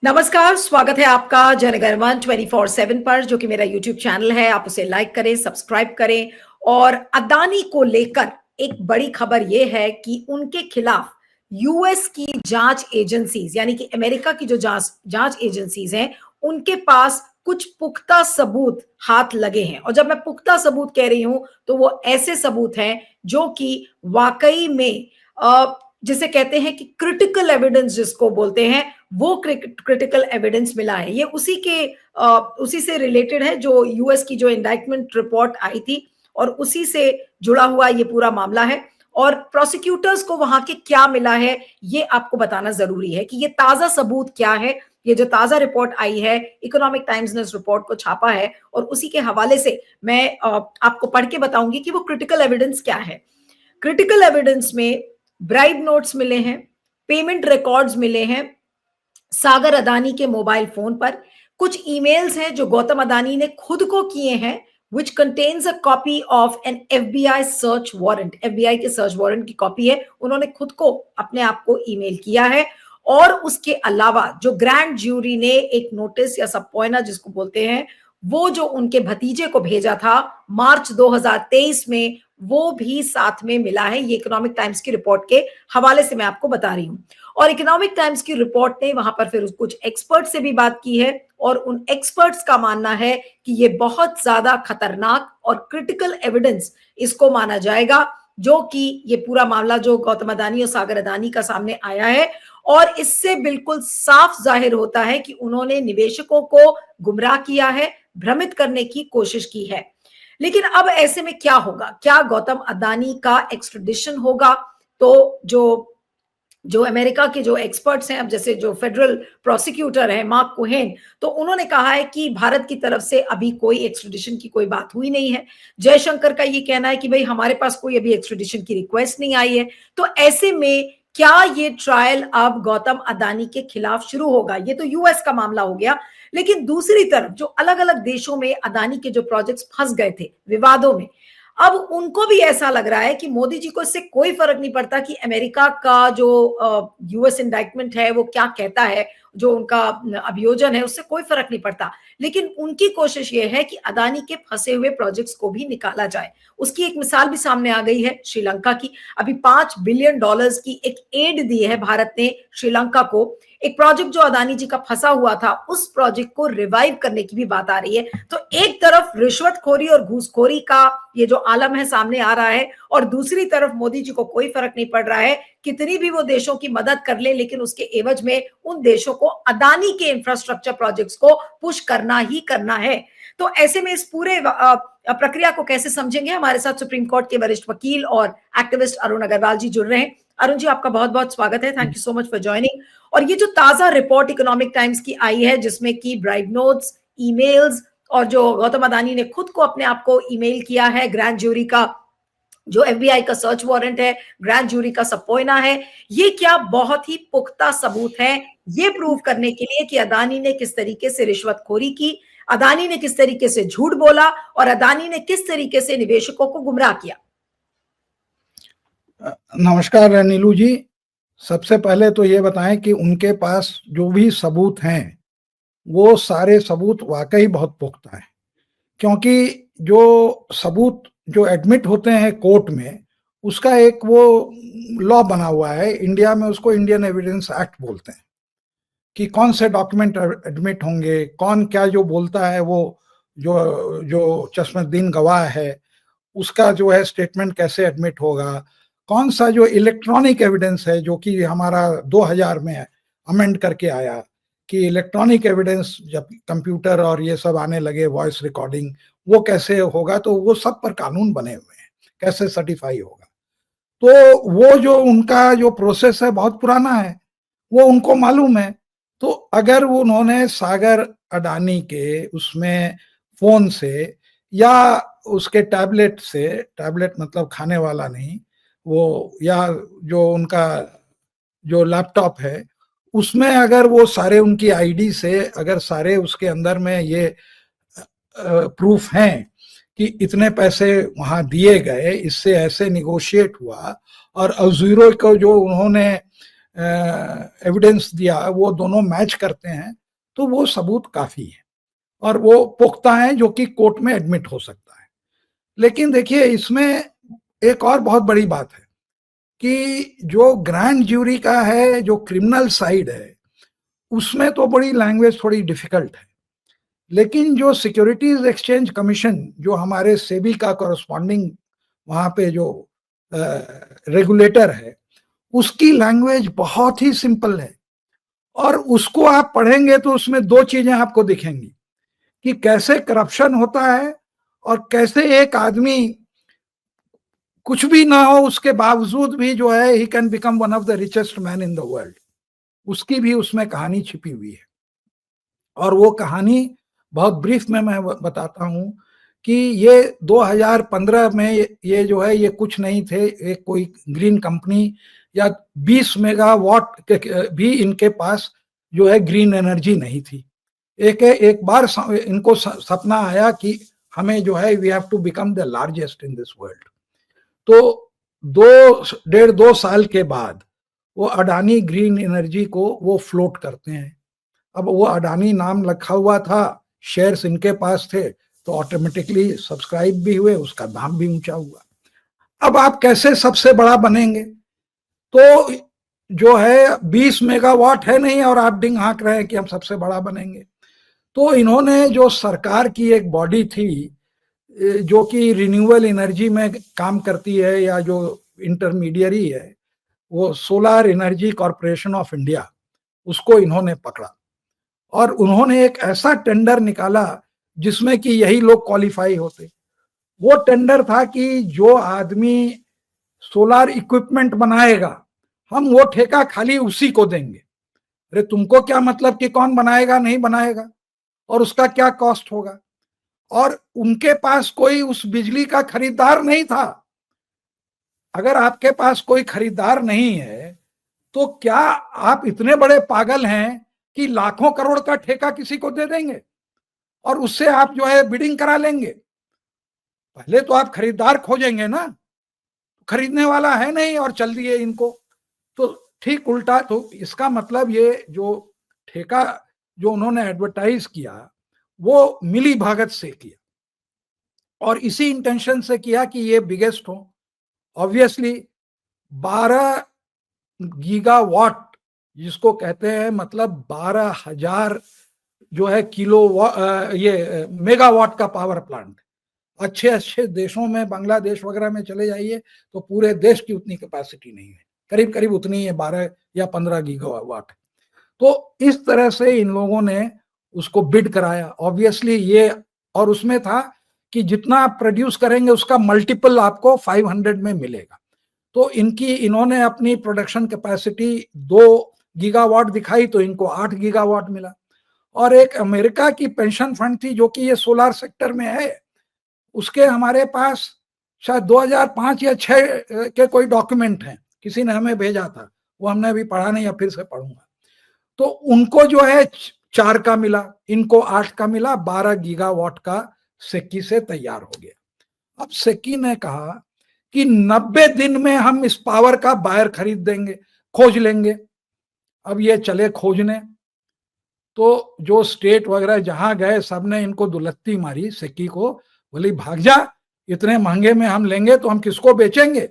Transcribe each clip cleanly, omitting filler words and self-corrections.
नमस्कार, स्वागत है आपका जनगणमन 24/7 पर, जो कि मेरा यूट्यूब चैनल है। आप उसे लाइक करें, सब्सक्राइब करें। और अदानी को लेकर एक बड़ी खबर यह है कि उनके खिलाफ यूएस की जांच एजेंसीज, यानी कि अमेरिका की जो जांच एजेंसीज हैं, उनके पास कुछ पुख्ता सबूत हाथ लगे हैं। और जब मैं पुख्ता सबूत कह रही हूं तो वो ऐसे सबूत हैं जो कि वाकई में जिसे कहते हैं कि क्रिटिकल एविडेंस जिसको बोलते हैं, वो क्रिटिकल एविडेंस मिला है। ये उसी से रिलेटेड है जो यूएस की जो इंडाइटमेंट रिपोर्ट आई थी, और उसी से जुड़ा हुआ ये पूरा मामला है। और प्रोसिक्यूटर्स को वहां के क्या मिला है, ये आपको बताना जरूरी है कि ये ताजा सबूत क्या है। ये जो ताजा रिपोर्ट आई है, इकोनॉमिक टाइम्स ने इस रिपोर्ट को छापा है, और उसी के हवाले से मैं आपको पढ़ के बताऊंगी कि वो क्रिटिकल एविडेंस क्या है। क्रिटिकल एविडेंस में ब्राइब नोट्स मिले हैं, पेमेंट रिकॉर्ड्स मिले हैं सागर अदानी के मोबाइल फोन पर। कुछ ईमेल्स हैं जो गौतम अदानी ने खुद को किए हैं, which contains a copy of an FBI search warrant. FBI के सर्च वारंट की कॉपी है, उन्होंने खुद को अपने आप को ईमेल किया है। और उसके अलावा जो ग्रैंड ज्यूरी ने एक नोटिस या सबपोइना जिसको बोलते हैं, वो जो उनके भतीजे को भेजा था मार्च 2023 में, वो भी साथ में मिला है। ये इकोनॉमिक टाइम्स की रिपोर्ट के हवाले से मैं आपको बता रही हूं। और इकोनॉमिक टाइम्स की रिपोर्ट ने वहां पर फिर कुछ एक्सपर्ट से भी बात की है, और उन एक्सपर्ट्स का मानना है कि ये बहुत ज्यादा खतरनाक और क्रिटिकल एविडेंस इसको माना जाएगा, जो कि ये पूरा मामला जो गौतम अदानी और सागर अदानी का सामने आया है। और इससे बिल्कुल साफ जाहिर होता है कि उन्होंने निवेशकों को गुमराह किया है, भ्रमित करने की कोशिश की है। लेकिन अब ऐसे में क्या होगा? क्या गौतम अदानी का एक्स्ट्रेडिशन होगा? तो जो अमेरिका के जो एक्सपर्ट्स हैं, अब जैसे जो फेडरल प्रोसिक्यूटर है मार्क कोहेन, तो उन्होंने कहा है कि भारत की तरफ से अभी कोई एक्स्ट्रेडिशन की कोई बात हुई नहीं है। जयशंकर का ये कहना है कि भाई हमारे पास कोई अभी एक्स्ट्रेडिशन की रिक्वेस्ट नहीं आई है। तो ऐसे में क्या ये ट्रायल अब गौतम अदानी के खिलाफ शुरू होगा? ये तो यूएस का मामला हो गया। लेकिन दूसरी तरफ जो अलग अलग देशों में अदानी के जो प्रोजेक्ट्स फंस गए थे विवादों में, अब उनको भी ऐसा लग रहा है कि मोदी जी को इससे कोई फर्क नहीं पड़ता कि अमेरिका का जो यूएस इंडाइटमेंट है वो क्या कहता है, जो उनका अभियोजन है उससे कोई फर्क नहीं पड़ता। लेकिन उनकी कोशिश ये है कि अदानी के फंसे हुए प्रोजेक्ट्स को भी निकाला जाए। उसकी एक मिसाल भी सामने आ गई है श्रीलंका की। अभी $5 बिलियन की एक एड दी है भारत ने श्रीलंका को। एक प्रोजेक्ट जो अदानी जी का फंसा हुआ था, उस प्रोजेक्ट को रिवाइव करने की भी बात आ रही है। तो एक तरफ रिश्वतखोरी और घूसखोरी का ये जो आलम है सामने आ रहा है, और दूसरी तरफ मोदी जी को कोई फर्क नहीं पड़ रहा है कितनी भी वो देशों की मदद कर ले, लेकिन उसके एवज में उन देशों को अदानी के इंफ्रास्ट्रक्चर प्रोजेक्ट्स को पुश करना ही करना है। तो ऐसे में इस पूरे प्रक्रिया को कैसे समझेंगे? हमारे साथ सुप्रीम कोर्ट के वरिष्ठ वकील और एक्टिविस्ट अरुण अग्रवाल जी जुड़ रहे हैं। अरुण जी, आपका बहुत बहुत स्वागत है। Thank you so much for joining. और ये जो ताजा रिपोर्ट इकोनॉमिक टाइम्स की आई है, जिसमें की ब्राइब नोट्स, ईमेल्स, और जो गौतम अदानी ने खुद को अपने आप को ईमेल किया है, ग्रैंड ज्यूरी का जो एफबीआई का सर्च वारंट है, ग्रैंड ज्यूरी का सबपोइना है, ये क्या बहुत ही पुख्ता सबूत है ये प्रूव करने के लिए कि अदानी ने किस तरीके से रिश्वतखोरी की, अदानी ने किस तरीके से झूठ बोला, और अदानी ने किस तरीके से निवेशकों को गुमराह किया। नमस्कार नीलू जी। सबसे पहले तो ये बताएं कि उनके पास जो भी सबूत हैं वो सारे सबूत वाकई बहुत पुख्ता हैं, क्योंकि जो सबूत जो एडमिट होते हैं कोर्ट में, उसका एक वो लॉ बना हुआ है इंडिया में, उसको इंडियन एविडेंस एक्ट बोलते हैं कि कौन से डॉक्यूमेंट एडमिट होंगे, कौन क्या जो बोलता है, वो जो जो चश्मदीन गवाह है उसका जो है स्टेटमेंट कैसे एडमिट होगा, कौन सा जो इलेक्ट्रॉनिक एविडेंस है जो कि हमारा 2000 में अमेंड करके आया कि इलेक्ट्रॉनिक एविडेंस जब कंप्यूटर और ये सब आने लगे, वॉइस रिकॉर्डिंग, वो कैसे होगा, तो वो सब पर कानून बने हुए हैं, कैसे सर्टिफाई होगा। तो वो जो उनका जो प्रोसेस है बहुत पुराना है, वो उनको मालूम है। तो अगर उन्होंने सागर अडानी के उसमें फोन से या उसके टैबलेट से, टैबलेट मतलब खाने वाला नहीं वो, या जो उनका जो लैपटॉप है उसमें अगर वो सारे उनकी आईडी से अगर सारे उसके अंदर में ये प्रूफ हैं कि इतने पैसे वहां दिए गए, इससे ऐसे निगोशिएट हुआ, और अज़ीरो को जो उन्होंने एविडेंस दिया, वो दोनों मैच करते हैं, तो वो सबूत काफी है और वो पुख्ता है जो कि कोर्ट में एडमिट हो सकता है। लेकिन देखिए इसमें एक और बहुत बड़ी बात है कि जो ग्रैंड ज्यूरी का है, जो क्रिमिनल साइड है, उसमें तो बड़ी लैंग्वेज थोड़ी डिफिकल्ट है। लेकिन जो सिक्योरिटीज एक्सचेंज कमीशन, जो हमारे सेबी का कॉरस्पॉन्डिंग वहां पे जो रेगुलेटर है, उसकी लैंग्वेज बहुत ही सिंपल है और उसको आप पढ़ेंगे तो उसमें दो चीजें आपको दिखेंगी कि कैसे करप्शन होता है और कैसे एक आदमी कुछ भी ना हो उसके बावजूद भी जो है he can become one of the richest man in the world. उसकी भी उसमें कहानी छिपी हुई है और वो कहानी बहुत ब्रीफ में मैं बताता हूं कि ये 2015 में ये जो है ये कुछ नहीं थे, एक कोई ग्रीन कंपनी या 20 मेगावाट भी इनके पास जो है ग्रीन एनर्जी नहीं थी। एक बार इनको सपना आया कि हमें जो है we have to become the largest in this world. तो 1.5-2 साल के बाद वो अडानी ग्रीन एनर्जी को वो फ्लोट करते हैं। अब वो अडानी नाम रखा हुआ था, शेयर्स इनके पास थे, तो ऑटोमेटिकली सब्सक्राइब भी हुए, उसका दाम भी ऊंचा हुआ। अब आप कैसे सबसे बड़ा बनेंगे? तो जो है 20 मेगावाट है नहीं और आप डिंग हाँक रहे हैं कि हम सबसे बड़ा बनेंगे। तो इन्होंने जो सरकार की एक बॉडी थी जो कि रिन्यूएबल एनर्जी में काम करती है या जो इंटरमीडियरी है, वो solar energy corporation of India, उसको इन्होंने पकड़ा और उन्होंने एक ऐसा टेंडर निकाला जिसमें कि यही लोग क्वालिफाई होते। वो टेंडर था कि जो आदमी सोलर इक्विपमेंट बनाएगा हम वो ठेका खाली उसी को देंगे। अरे तुमको क्या मतलब कि कौन बनाएगा नहीं बनाएगा और उसका क्या कॉस्ट होगा? और उनके पास कोई उस बिजली का खरीदार नहीं था। अगर आपके पास कोई खरीदार नहीं है तो क्या आप इतने बड़े पागल हैं कि लाखों करोड़ का ठेका किसी को दे देंगे और उससे आप जो है बिडिंग करा लेंगे? पहले तो आप खरीदार खोजेंगे ना, खरीदने वाला है नहीं और चल दिए इनको। तो ठीक उल्टा, तो इसका मतलब ये जो ठेका जो उन्होंने एडवर्टाइज किया वो मिली भगत से किया और इसी इंटेंशन से किया कि ये बिगेस्ट हो। ऑब्वियसली 12 गीगावाट जिसको कहते हैं, मतलब 12,000 जो है ये मेगावाट का पावर प्लांट। अच्छे अच्छे देशों में, बांग्लादेश वगैरह में चले जाइए तो पूरे देश की उतनी कैपेसिटी नहीं है, करीब करीब उतनी है, 12 या 15 गीगावाट। तो इस तरह से इन लोगों ने उसको बिड कराया। ऑब्वियसली ये, और उसमें था कि जितना आप प्रोड्यूस करेंगे उसका मल्टीपल आपको 500 में मिलेगा। तो इन्होंने अपनी प्रोडक्शन कैपेसिटी 2 गीगावाट दिखाई तो इनको 8 गीगावाट मिला। और एक अमेरिका की पेंशन फंड थी जो कि ये सोलर सेक्टर में है, उसके हमारे पास शायद 2005 या 6 के कोई डॉक्यूमेंट हैं, किसी ने हमें भेजा था, वो हमने अभी पढ़ा नहीं, या फिर से पढ़ूंगा। तो उनको जो है 4 का मिला, इनको 8 का मिला, 12 गीगावाट का सेक्की से तैयार हो गया। अब सेक्की ने कहा कि 90 दिन में हम इस पावर का बायर खरीद देंगे, खोज लेंगे। अब ये चले खोजने, तो जो स्टेट वगैरह जहां गए सबने इनको दुलत्ती मारी सेक्की को, बोली भाग जा, इतने महंगे में हम लेंगे तो हम किसको बेचेंगे?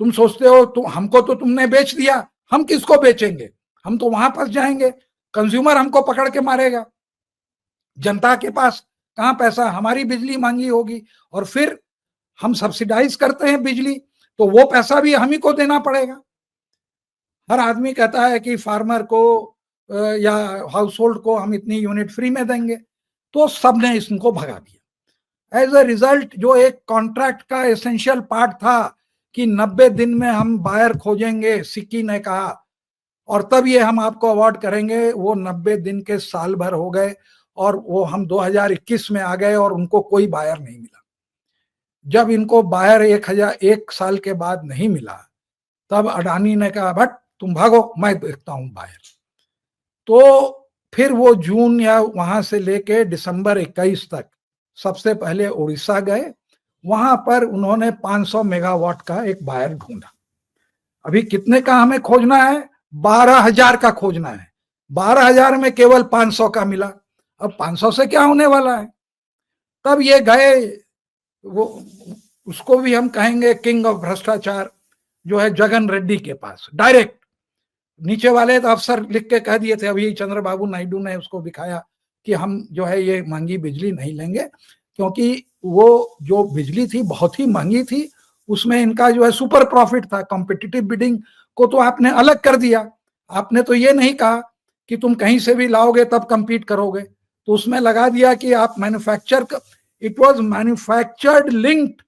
तुम सोचते हो हमको तो तुमने बेच दिया, हम किसको बेचेंगे? हम तो वहां फंस जाएंगे, कंज्यूमर हमको पकड़ के मारेगा, जनता के पास कहां पैसा, हमारी बिजली महंगी होगी और फिर हम सब्सिडाइज करते हैं बिजली तो वो पैसा भी हम ही को देना पड़ेगा। हर आदमी कहता है कि फार्मर को या हाउस होल्ड को हम इतनी यूनिट फ्री में देंगे, तो सबने इसको भगा दिया। एज अ रिजल्ट जो एक कॉन्ट्रैक्ट का एसेंशियल पार्ट था कि 90 दिन में हम बायर खोजेंगे, सिक्की ने कहा, और तब ये हम आपको अवार्ड करेंगे, वो 90 दिन के साल भर हो गए और वो हम 2021 में आ गए और उनको कोई बायर नहीं मिला। जब इनको बायर 1 साल के बाद नहीं मिला तब अडानी ने कहा भट तुम भागो, मैं देखता हूं बायर। तो फिर वो जून या वहां से लेके दिसंबर 21 तक सबसे पहले उड़ीसा गए, वहां पर उन्होंने 500 मेगावाट का एक बायर ढूंढा। अभी कितने का हमें खोजना है 12,000 का खोजना है, 12,000 में केवल 500 का मिला। अब 500 से क्या होने वाला है? तब ये गए, वो उसको भी हम कहेंगे किंग ऑफ भ्रष्टाचार, जो है जगन रेड्डी के पास। डायरेक्ट नीचे वाले तो अफसर लिख के कह दिए थे, अभी चंद्रबाबू नायडू ने उसको दिखाया कि हम जो है ये महंगी बिजली नहीं लेंगे, क्योंकि वो जो बिजली थी बहुत ही महंगी थी, उसमें इनका जो है सुपर प्रॉफिट था। कॉम्पिटिटिव बिडिंग को तो आपने अलग कर दिया, आपने तो ये नहीं कहा कि तुम कहीं से भी लाओगे तब compete करोगे, तो उसमें लगा दिया कि आप manufacture, it was manufactured linked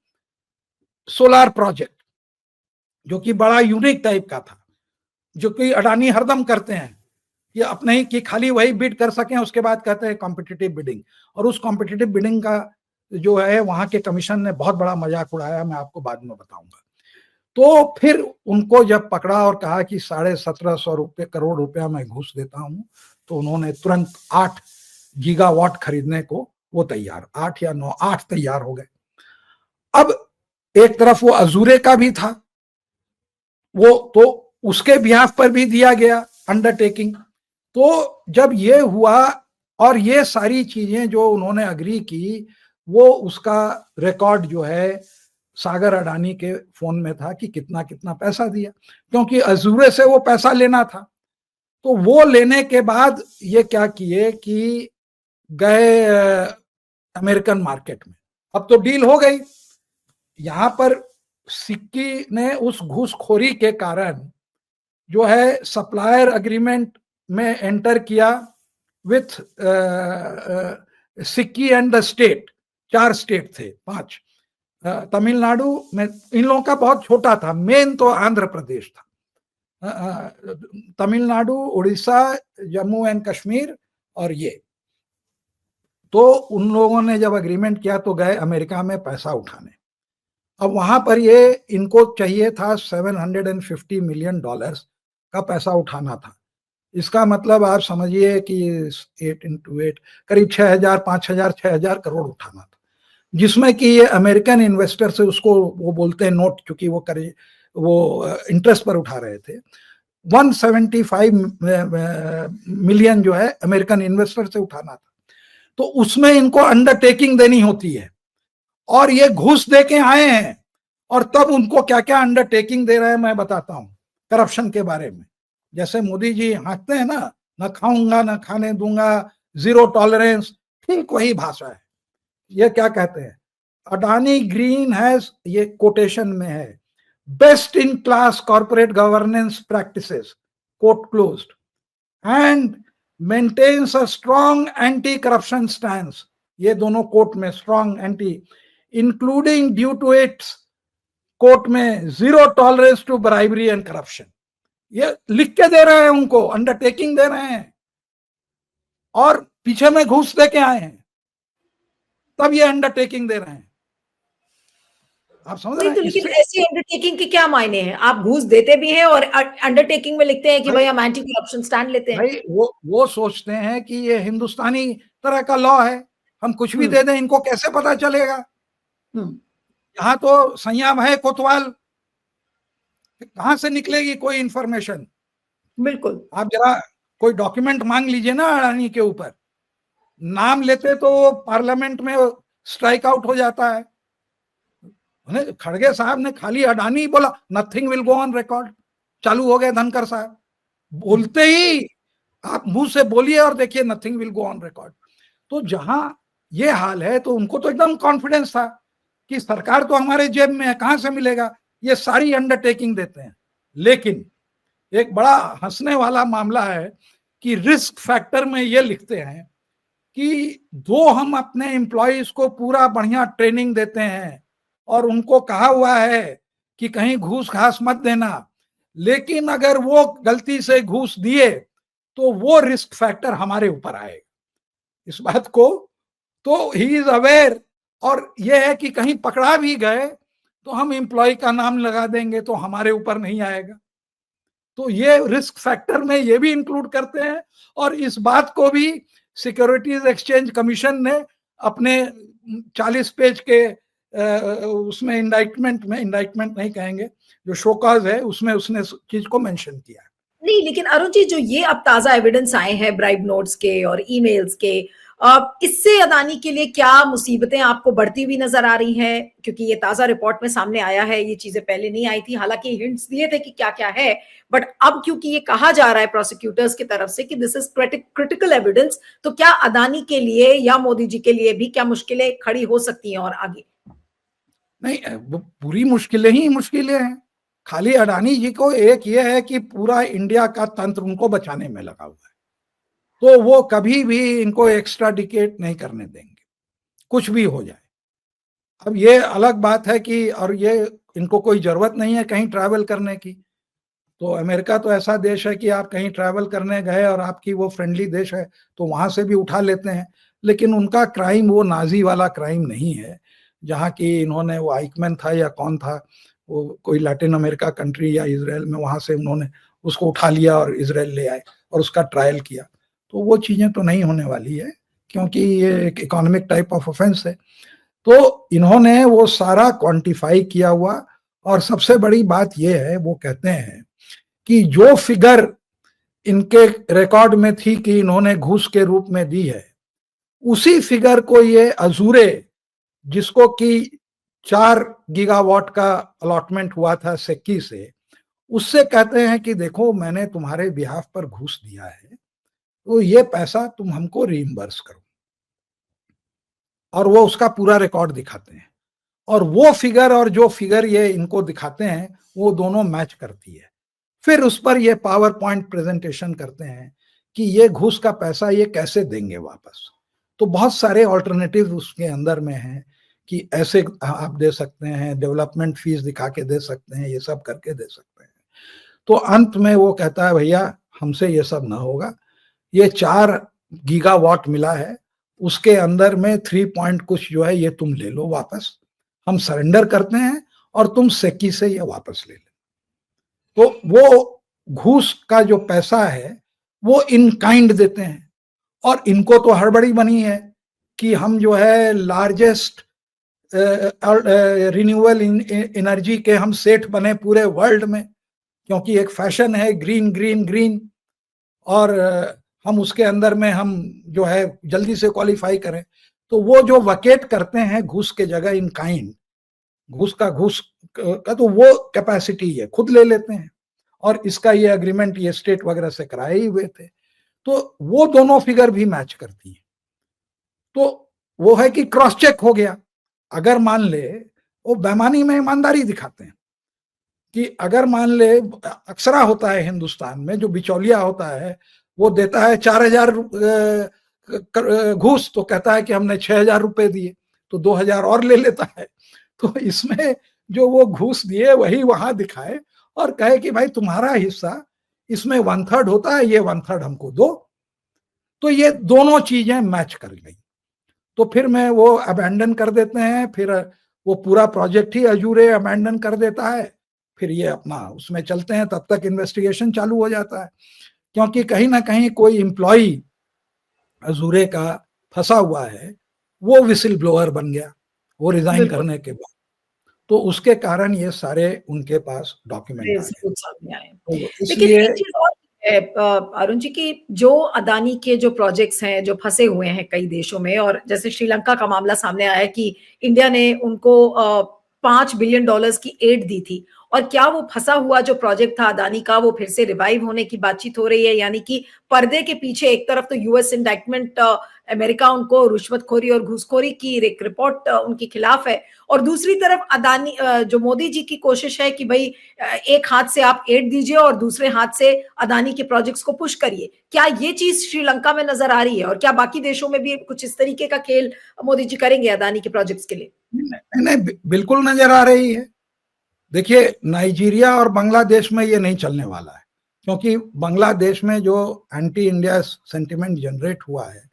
solar project, जो कि बड़ा यूनिक टाइप का था, जो कि अडानी हरदम करते हैं, ये अपने ही कि खाली वही बिड कर सकें, उसके बाद कहते हैं कॉम्पिटिटिव बिडिंग। और उस कॉम्पिटिटिव बिडिंग का जो है वहां के कमीशन ने बहुत बड़ा मजाक उड़ाया, मैं आपको बाद में बताऊंगा। तो फिर उनको जब पकड़ा और कहा कि 1750 करोड़ रुपया मैं घूस देता हूं, तो उन्होंने तुरंत 8 गीगावाट खरीदने को वो तैयार, 8 या 9, 8 तैयार हो गए। अब एक तरफ वो अजूरे का भी था, वो तो उसके बिहाफ पर भी दिया गया अंडरटेकिंग। तो जब ये हुआ और ये सारी चीजें जो उन्होंने अग्री की, वो उसका रिकॉर्ड जो है सागर अडानी के फोन में था कि कितना कितना पैसा दिया, क्योंकि अजूरे से वो पैसा लेना था। तो वो लेने के बाद ये क्या किए कि गए अमेरिकन मार्केट में। अब तो डील हो गई, यहां पर सिक्की ने उस घूसखोरी के कारण जो है सप्लायर अग्रीमेंट में एंटर किया with Sikki and the state. 4 state थे, 5। तमिलनाडु में इन लोगों का बहुत छोटा था, मेन तो आंध्र प्रदेश था, तमिलनाडु, उड़ीसा, जम्मू एंड कश्मीर और ये। तो उन लोगों ने जब अग्रीमेंट किया तो गए अमेरिका में पैसा उठाने। अब वहां पर ये इनको चाहिए था $750 मिलियन का पैसा उठाना था। इसका मतलब आप समझिए कि 8 into 8 करीब 6,000, 5,000, 6,000 करोड़ उठाना था, जिसमें कि ये अमेरिकन इन्वेस्टर से उसको वो बोलते हैं नोट, चूंकि वो इंटरेस्ट पर उठा रहे थे। 175 मिलियन जो है अमेरिकन इन्वेस्टर से उठाना था, तो उसमें इनको अंडरटेकिंग देनी होती है, और ये घूस दे के आए हैं। और तब उनको क्या क्या अंडरटेकिंग दे रहे हैं मैं बताता हूं करप्शन के बारे में। जैसे मोदी जी हाँकते हैं ना, न खाऊंगा न खाने दूंगा, जीरो टॉलरेंस, ठीक वही भाषा है। ये क्या कहते हैं, अडानी ग्रीन हैज, ये कोटेशन में है, best in class corporate governance practices, quote closed, and maintains a strong anti corruption stance, ये दोनों कोर्ट में strong anti, including due to its quote में zero tolerance to bribery and corruption. ये लिख के दे रहे हैं उनको, अंडरटेकिंग दे रहे हैं, और पीछे में घूस दे के आए हैं, तब ये अंडरटेकिंग दे रहे हैं। आप समझ रहे नहीं हैं? तो लेकिन ऐसी अंडरटेकिंग के क्या मायने हैं? आप घूस देते भी हैं और अंडरटेकिंग में लिखते हैं कि भाई हम एंटी करप्शन स्टैंड लेते हैं। भाई वो सोचते हैं कि ये हिंदुस्तानी तरह का लॉ है, हम कुछ भी दे दें, इनको कैसे पता चलेगा? यहाँ तो संयम है कोतवाल, कहां से निकलेगी कोई इंफॉर्मेशन? बिल्कुल। आप जरा कोई डॉक्यूमेंट मांग लीजिए ना अडानी के ऊपर, नाम लेते तो पार्लियामेंट में स्ट्राइक आउट हो जाता है। खड़गे साहब ने खाली अडानी बोला, nothing will go on record, चालू हो गए धनकर साहब, बोलते ही आप मुंह से बोलिए और देखिए nothing will go on record. तो जहां ये हाल है तो उनको तो एकदम कॉन्फिडेंस था कि सरकार तो हमारे जेब में है, कहां से मिलेगा, ये सारी अंडरटेकिंग देते हैं। लेकिन एक बड़ा हंसने वाला मामला है कि रिस्क फैक्टर में ये लिखते हैं कि दो हम अपने एम्प्लॉयज को पूरा बढ़िया ट्रेनिंग देते हैं और उनको कहा हुआ है कि कहीं घूस घास मत देना, लेकिन अगर वो गलती से घूस दिए तो वो रिस्क फैक्टर हमारे ऊपर आएगा। इस बात को तो ही इज अवेयर, और ये है कि कहीं पकड़ा भी गए तो हम एम्प्लॉय का नाम लगा देंगे तो हमारे ऊपर नहीं आएगा। तो ये रिस्क फैक्टर में ये भी इंक्लूड करते हैं, और इस बात को भी सिक्योरिटीज एक्सचेंज कमीशन ने अपने 40 पेज के उसमें इंडाइटमेंट नहीं कहेंगे, जो शोकाज है उसमें उसने चीज को मेंशन किया है। नहीं, लेकिन अरुण जी, जो ये अब ताजा एविडेंस आए हैं ब्राइब नोट्स के और ईमेल्स के, इससे अदानी के लिए क्या मुसीबतें आपको बढ़ती हुई नजर आ रही हैं? क्योंकि ये ताजा रिपोर्ट में सामने आया है, ये चीजें पहले नहीं आई थी, हालांकि हिंट्स दिए थे कि क्या क्या है, बट अब क्योंकि ये कहा जा रहा है प्रोसिक्यूटर्स की तरफ से कि दिस इज क्रिटिकल एविडेंस, तो क्या अदानी के लिए या मोदी जी के लिए भी क्या मुश्किलें खड़ी हो सकती हैं और आगे? नहीं, वो पूरी मुश्किलें ही मुश्किलें हैं। खाली अडानी जी को एक ये है कि पूरा इंडिया का तंत्र उनको बचाने में लगा हुआ है, तो वो कभी भी इनको एक्स्ट्राडिकेट नहीं करने देंगे, कुछ भी हो जाए। अब ये अलग बात है कि और ये इनको कोई जरूरत नहीं है कहीं ट्रैवल करने की। तो अमेरिका तो ऐसा देश है कि आप कहीं ट्रैवल करने गए और आपकी वो फ्रेंडली देश है तो वहां से भी उठा लेते हैं, लेकिन उनका क्राइम वो नाजी वाला क्राइम नहीं है, जहाँ की इन्होंने वो आइकमैन था या कौन था, वो कोई लैटिन अमेरिका कंट्री या इसराइल में, वहां से उन्होंने उसको उठा लिया और इसराइल ले आए और उसका ट्रायल किया। तो वो चीजें तो नहीं होने वाली है, क्योंकि ये एक इकोनॉमिक टाइप ऑफ ऑफेंस है। तो इन्होंने वो सारा क्वांटिफाई किया हुआ, और सबसे बड़ी बात ये है, वो कहते हैं कि जो फिगर इनके रिकॉर्ड में थी कि इन्होंने घूस के रूप में दी है, उसी फिगर को ये अजूरे, जिसको कि 4 गीगावाट का अलॉटमेंट हुआ था सेक्की से, उससे कहते हैं कि देखो मैंने तुम्हारे बिहाफ पर घूस दिया है, तो ये पैसा तुम हमको रीइंबर्स करो, और वो उसका पूरा रिकॉर्ड दिखाते हैं। और वो फिगर और जो फिगर ये इनको दिखाते हैं वो दोनों मैच करती है। फिर उस पर ये पावर पॉइंट प्रेजेंटेशन करते हैं कि ये घूस का पैसा ये कैसे देंगे वापस। तो बहुत सारे ऑल्टरनेटिव उसके अंदर में हैं कि ऐसे आप दे सकते हैं, डेवलपमेंट फीस दिखा के दे सकते हैं, ये सब करके दे सकते हैं। तो अंत में वो कहता है भैया हमसे ये सब ना होगा, ये 4 गीगावाट मिला है, उसके अंदर में 3 पॉइंट कुछ जो है ये तुम ले लो वापस, हम सरेंडर करते हैं और तुम सेकी से ये वापस ले लो। तो वो घूस का जो पैसा है वो इन काइंड देते हैं, और इनको तो हड़बड़ी बनी है कि हम जो है लार्जेस्ट रिन्यूएबल एनर्जी के हम सेठ बने पूरे वर्ल्ड में, क्योंकि एक फैशन है ग्रीन ग्रीन ग्रीन, और हम उसके अंदर में हम जो है जल्दी से क्वालिफाई करें। तो वो जो वकेट करते हैं घूस के जगह इन काइंड, घूस का तो वो कैपेसिटी है खुद ले लेते हैं, और इसका ये एग्रीमेंट ये स्टेट वगैरह से कराए ही हुए थे। तो वो दोनों फिगर भी मैच करती है। तो वो है कि क्रॉस चेक हो गया। अगर मान ले वो बेईमानी में ईमानदारी दिखाते हैं कि अगर मान ले अक्सरा होता है हिंदुस्तान में, जो बिचौलिया होता है वो देता है 4,000 घूस, तो कहता है कि हमने 6,000 रुपए दिए, तो 2,000 और ले लेता है। तो इसमें जो वो घूस दिए वही वहां दिखाए और कहे कि भाई तुम्हारा हिस्सा इसमें 1/3 होता है, ये 1/3 हमको दो। तो ये दोनों चीजें मैच कर गई, तो फिर मैं वो अबैंडन कर देते हैं, फिर वो पूरा प्रोजेक्ट ही अजूरे अबैंडन कर देता है, फिर ये अपना उसमें चलते हैं, तब तक इन्वेस्टिगेशन चालू हो जाता है। क्योंकि कहीं ना कहीं कोई एम्प्लॉई अजूरे का फंसा हुआ है, वो विसिल ब्लोअर बन गया वो रिजाइन करने के बाद, तो उसके कारण ये सारे उनके पास डॉक्यूमेंट आ गए। सामने आए। तो लेकिन इसलिए एक चीज और है अरुण जी, की जो अदानी के जो प्रोजेक्ट्स हैं जो फंसे हुए हैं कई देशों में, और जैसे श्रीलंका का मामला सामने आया कि इंडिया ने उनको $5 बिलियन की एड दी थी, और क्या वो फंसा हुआ जो प्रोजेक्ट था अदानी का वो फिर से रिवाइव होने की बातचीत हो रही है? यानी कि पर्दे के पीछे एक तरफ तो यूएस इंडाइटमेंट, अमेरिका उनको रिश्वतखोरी और घूसखोरी की एक रिपोर्ट उनके खिलाफ है, और दूसरी तरफ अदानी, जो मोदी जी की कोशिश है कि भाई एक हाथ से आप एड दीजिए और दूसरे हाथ से अदानी के प्रोजेक्ट्स को पुश करिए। क्या ये चीज श्रीलंका में नजर आ रही है, और क्या बाकी देशों में भी कुछ इस तरीके का खेल मोदी जी करेंगे अदानी के प्रोजेक्ट्स के लिए? नहीं, बिल्कुल नजर आ रही है। देखिए नाइजीरिया और बांग्लादेश में ये नहीं चलने वाला है, क्योंकि बांग्लादेश में जो एंटी इंडिया सेंटिमेंट जनरेट हुआ है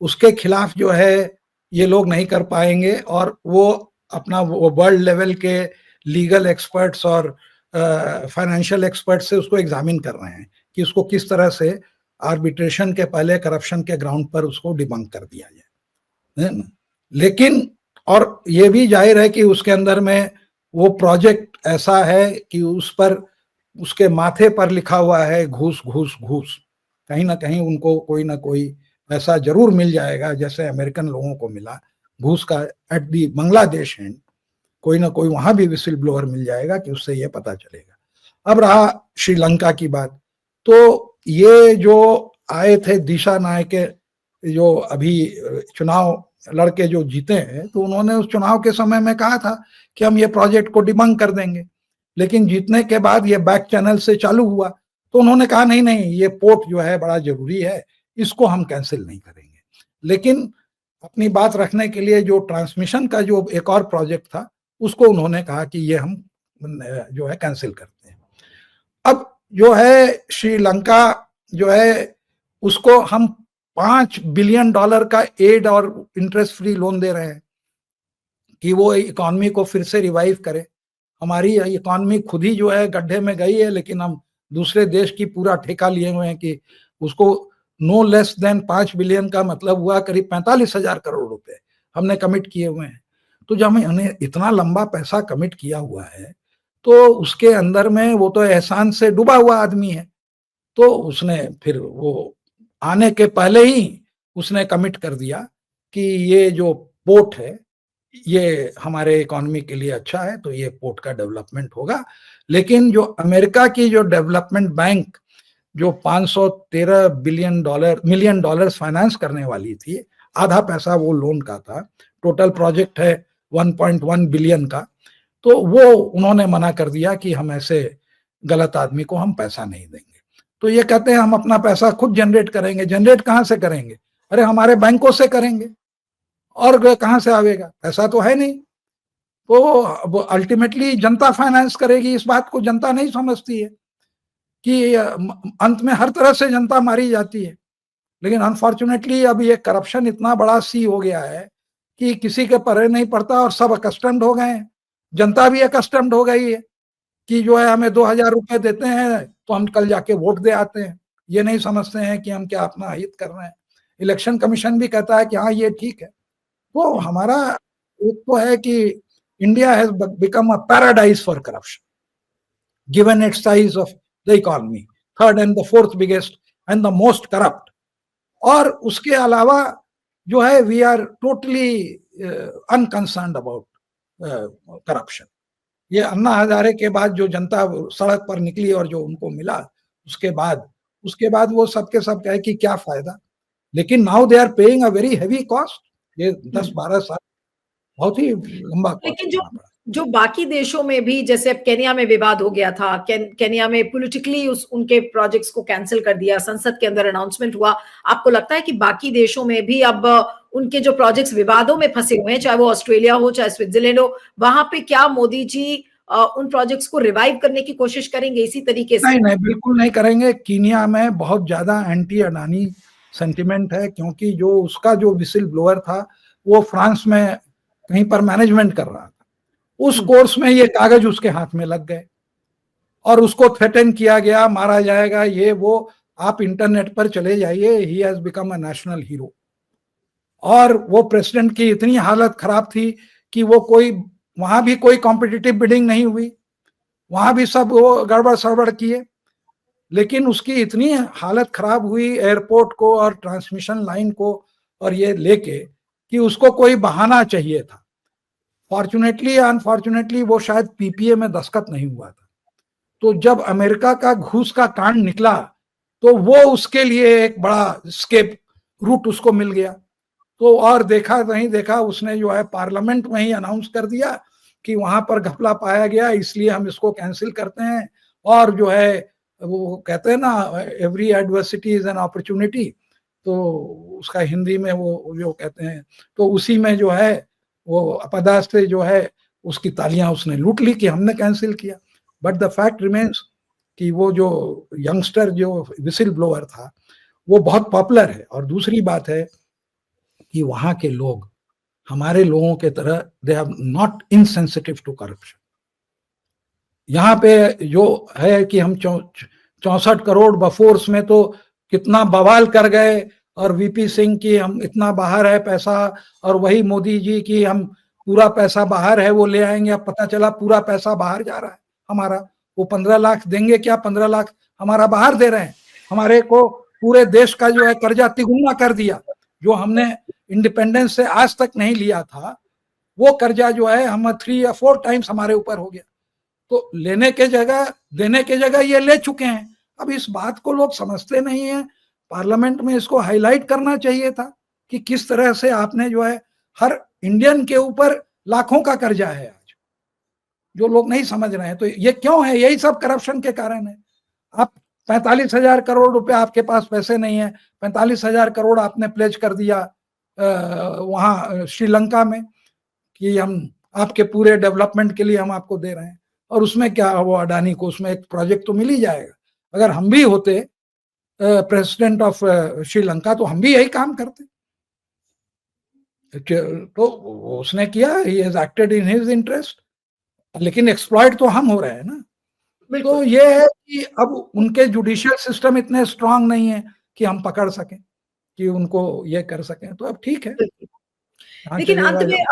उसके खिलाफ जो है ये लोग नहीं कर पाएंगे, और वो अपना वर्ल्ड लेवल के लीगल एक्सपर्ट्स और फाइनेंशियल एक्सपर्ट्स से उसको एग्जामिन कर रहे हैं कि उसको किस तरह से आर्बिट्रेशन के पहले करप्शन के ग्राउंड पर उसको डिबंक कर दिया जाए, है ना। लेकिन और ये भी जाहिर है कि उसके अंदर में वो प्रोजेक्ट ऐसा है कि उस पर उसके माथे पर लिखा हुआ है घूस घूस घूस। कहीं ना कहीं उनको कोई ना कोई पैसा जरूर मिल जाएगा, जैसे अमेरिकन लोगों को मिला घूस का एट दी बांग्लादेश एंड, कोई ना कोई वहां भी विसिल ब्लोअर मिल जाएगा कि उससे ये पता चलेगा। अब रहा श्रीलंका की बात, तो ये जो आए थे दिशा नायक के, जो अभी चुनाव लड़के जो जीते हैं, तो उन्होंने उस चुनाव के समय में कहा था कि हम ये प्रोजेक्ट को डिबंक कर देंगे, लेकिन जीतने के बाद ये बैक चैनल से चालू हुआ, तो उन्होंने कहा नहीं नहीं, ये पोर्ट जो है बड़ा जरूरी है, इसको हम कैंसिल नहीं करेंगे। लेकिन अपनी बात रखने के लिए जो ट्रांसमिशन का जो एक और प्रोजेक्ट था, उसको उन्होंने कहा कि ये हम जो है कैंसिल करते हैं। अब जो है श्रीलंका जो है, उसको हम $5 बिलियन का एड और इंटरेस्ट फ्री लोन दे रहे हैं कि वो इकोनॉमी को फिर से रिवाइव करे। हमारी इकोनॉमी खुद ही जो है गड्ढे में गई है, लेकिन हम दूसरे देश की पूरा ठेका लिए हुए हैं कि उसको नो लेस देन 5 बिलियन का मतलब हुआ करीब 45,000 करोड़ रुपए हमने कमिट किए हुए हैं। तो जब हमने इतना लंबा पैसा कमिट किया हुआ है, तो उसके अंदर में वो तो एहसान से डूबा हुआ आदमी है, तो उसने फिर वो आने के पहले ही उसने कमिट कर दिया कि ये जो पोर्ट है ये हमारे इकोनॉमी के लिए अच्छा है, तो ये पोर्ट का डेवलपमेंट होगा। लेकिन जो अमेरिका की जो डेवलपमेंट बैंक जो 513 मिलियन डॉलर फाइनेंस करने वाली थी, आधा पैसा वो लोन का था, टोटल प्रोजेक्ट है 1.1 बिलियन का, तो वो उन्होंने मना कर दिया कि हम ऐसे गलत आदमी को हम पैसा नहीं देंगे। तो ये कहते हैं हम अपना पैसा खुद जनरेट करेंगे। जनरेट कहाँ से करेंगे? अरे हमारे बैंकों से करेंगे, और कहाँ से आवेगा? पैसा तो है नहीं। तो अल्टीमेटली जनता फाइनेंस करेगी। इस बात को जनता नहीं समझती है कि अंत में हर तरह से जनता मारी जाती है। लेकिन अनफॉर्चुनेटली अब ये करप्शन इतना बड़ा सी हो गया है कि किसी के परे नहीं पड़ता और सब अकस्टम्ड हो गए हैं। जनता भी अकस्टम्ड हो गई है कि जो है हमें 2,000 रुपए देते हैं तो हम कल जाके वोट दे आते हैं। ये नहीं समझते हैं कि हम क्या अपना हित कर रहे हैं। इलेक्शन कमीशन भी कहता है कि हाँ ये ठीक है। तो हमारा एक तो है कि India has become a paradise for corruption given its size of the economy, third and the fourth biggest and the most corrupt। और उसके अलावा जो है we are totally unconcerned about corruption. ये अन्ना हजारे के बाद जो जनता सड़क पर निकली और जो उनको मिला, उसके बाद वो सबके सब कहे कि क्या फायदा। लेकिन now they are paying a very heavy cost. ये 10-12 साल बहुत ही लंबा कॉस्ट लेकिन जो बाकी देशों में भी, जैसे अब केन्या में विवाद हो गया था, केन्या में पॉलिटिकली उनके प्रोजेक्ट्स को कैंसिल कर दिया, संसद के अंदर अनाउंसमेंट हुआ। आपको लगता है कि बाकी देशों में भी अब उनके जो प्रोजेक्ट्स विवादों में फंसे हुए हैं, चाहे वो ऑस्ट्रेलिया हो चाहे स्विट्जरलैंड हो, वहां पे क्या मोदी जी उन प्रोजेक्ट्स को रिवाइव करने की कोशिश करेंगे इसी तरीके से? नहीं, बिल्कुल नहीं करेंगे। कीनिया में बहुत ज्यादा एंटी अडानी सेंटिमेंट है, क्योंकि जो उसका जो विसिल ब्लोअर था वो फ्रांस में कहीं पर मैनेजमेंट कर रहा था। उस कोर्स में ये कागज उसके हाथ में लग गए और उसको थ्रेटन किया गया, मारा जाएगा, ये वो। आप इंटरनेट पर चले जाइए, he has become a national hero. और वो प्रेसिडेंट की इतनी हालत खराब थी कि वो वहां भी कोई कॉम्पिटिटिव बिडिंग नहीं हुई, वहां भी सब वो गड़बड़ सड़बड़ किए। लेकिन उसकी इतनी हालत खराब हुई एयरपोर्ट को और ट्रांसमिशन लाइन को और ये लेके कि उसको कोई बहाना चाहिए था। फॉर्चुनेटली या अनफॉर्चुनेटली वो शायद पीपीए में दस्तखत नहीं हुआ था। तो जब अमेरिका का घूस का कांड निकला तो वो उसके लिए एक बड़ा स्केप रूट उसको मिल गया। तो और देखा नहीं देखा, उसने जो है पार्लियामेंट में ही अनाउंस कर दिया कि वहां पर घपला पाया गया, इसलिए हम इसको कैंसिल करते हैं। और जो है वो कहते हैं ना, every adversity is an opportunity, तो उसका हिंदी में वो जो कहते हैं, तो उसी में जो है वो अपदा से जो है उसकी तालियां उसने लूट ली कि हमने कैंसिल किया। बट द फैक्ट रिमेन्स कि वो जो यंगस्टर जो विसिल ब्लोअर था वो बहुत पॉपुलर है। और दूसरी बात है कि वहां के लोग हमारे लोगों के तरह they are not insensitive to corruption. यहाँ पे जो है कि हम 64 करोड़ बफोर्स में तो कितना बवाल कर गए, और वीपी सिंह की हम इतना बाहर है पैसा, और वही मोदी जी की हम पूरा पैसा बाहर है वो ले आएंगे। अब पता चला पूरा पैसा बाहर जा रहा है हमारा, वो 15 लाख देंगे क्या? 15 लाख हमारा बाहर दे रहे हैं। हमारे को पूरे देश का जो है कर्जा तिगुना कर दिया, जो हमने इंडिपेंडेंस से आज तक नहीं लिया था, वो कर्जा जो है हम 3 या 4 टाइम्स हमारे ऊपर हो गया। तो लेने के जगह देने के जगह ये ले चुके हैं। अब इस बात को लोग समझते नहीं है। पार्लियामेंट में इसको हाईलाइट करना चाहिए था कि किस तरह से आपने जो है हर इंडियन के ऊपर लाखों का कर्जा है आज, जो लोग नहीं समझ रहे हैं। तो ये क्यों है? यही सब करप्शन के कारण है। आप 45,000 करोड़ रुपए आपके पास पैसे नहीं है, 45,000 करोड़ आपने प्लेज कर दिया वहां श्रीलंका में कि हम आपके पूरे डेवलपमेंट के लिए हम आपको दे रहे हैं, और उसमें क्या वो अडानी को उसमें एक प्रोजेक्ट तो मिल ही जाएगा। अगर हम भी होते प्रेसिडेंट ऑफ श्रीलंका तो हम भी यही काम करते। तो उसने किया, he has acted in his interest, लेकिन एक्सप्लॉइट तो हम हो रहे हैं ना। तो ये है कि अब उनके जुडिशियल सिस्टम इतने स्ट्रांग नहीं है कि हम पकड़ सकें, कि उनको ये कर सकें। तो अब ठीक है, लेकिन अंत में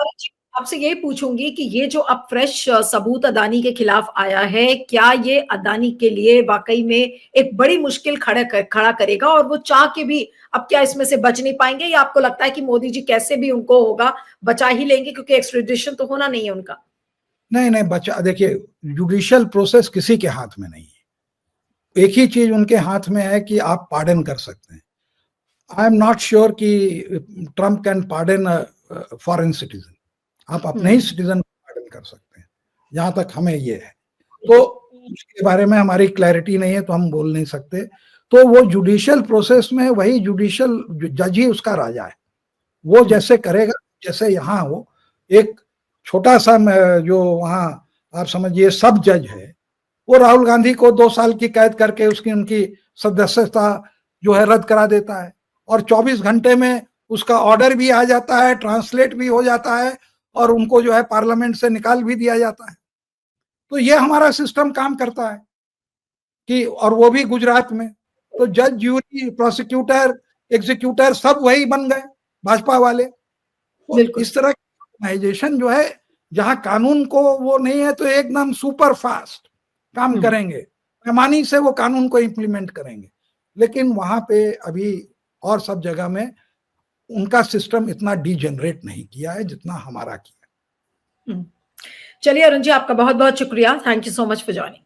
आपसे यही पूछूंगी कि ये जो अब फ्रेश सबूत अदानी के खिलाफ आया है, क्या ये अदानी के लिए वाकई में एक बड़ी मुश्किल खड़ा करेगा, और वो चाह के भी अब क्या इसमें से बच नहीं पाएंगे, या आपको लगता है कि मोदी जी कैसे भी उनको होगा बचा ही लेंगे, क्योंकि एक्सट्रेडिशन तो होना नहीं है उनका? नहीं बचा, देखिए जुडिशियल प्रोसेस किसी के हाथ में नहीं है। एक ही चीज उनके हाथ में है कि आप पार्डन कर सकते हैं। आई एम नॉट श्योर कि Trump can pardon foreign citizen. आप अपने ही सिटीजन को पार्डन कर सकते हैं, जहां तक हमें ये है। तो उसके बारे में हमारी क्लैरिटी नहीं है, तो हम बोल नहीं सकते। तो वो जुडिशियल प्रोसेस में वही जुडिशियल जज ही उसका राजा है। वो जैसे करेगा, जैसे यहाँ हो एक छोटा सा जो वहाँ आप समझिए सब जज है, वो राहुल गांधी को 2 साल की कैद करके उसकी उनकी सदस्यता जो है रद्द करा देता है, और 24 घंटे में उसका ऑर्डर भी आ जाता है, ट्रांसलेट भी हो जाता है, और उनको जो है पार्लियामेंट से निकाल भी दिया जाता है। तो ये हमारा सिस्टम काम करता है कि, और वो भी गुजरात में। तो जज, ज्यूरी, प्रोसिक्यूटर, एग्जीक्यूटर सब वही बन गए, भाजपा वाले। तो इस तरह की ऑर्गेनाइजेशन जो है, जहां कानून को वो नहीं है, तो एकदम सुपर फास्ट काम करेंगे, पैमानी से वो कानून को इम्प्लीमेंट करेंगे। लेकिन वहां पे अभी और सब जगह में उनका सिस्टम इतना डीजेनरेट नहीं किया है जितना हमारा किया। चलिए अरुण जी, आपका बहुत बहुत शुक्रिया। Thank you so much for joining.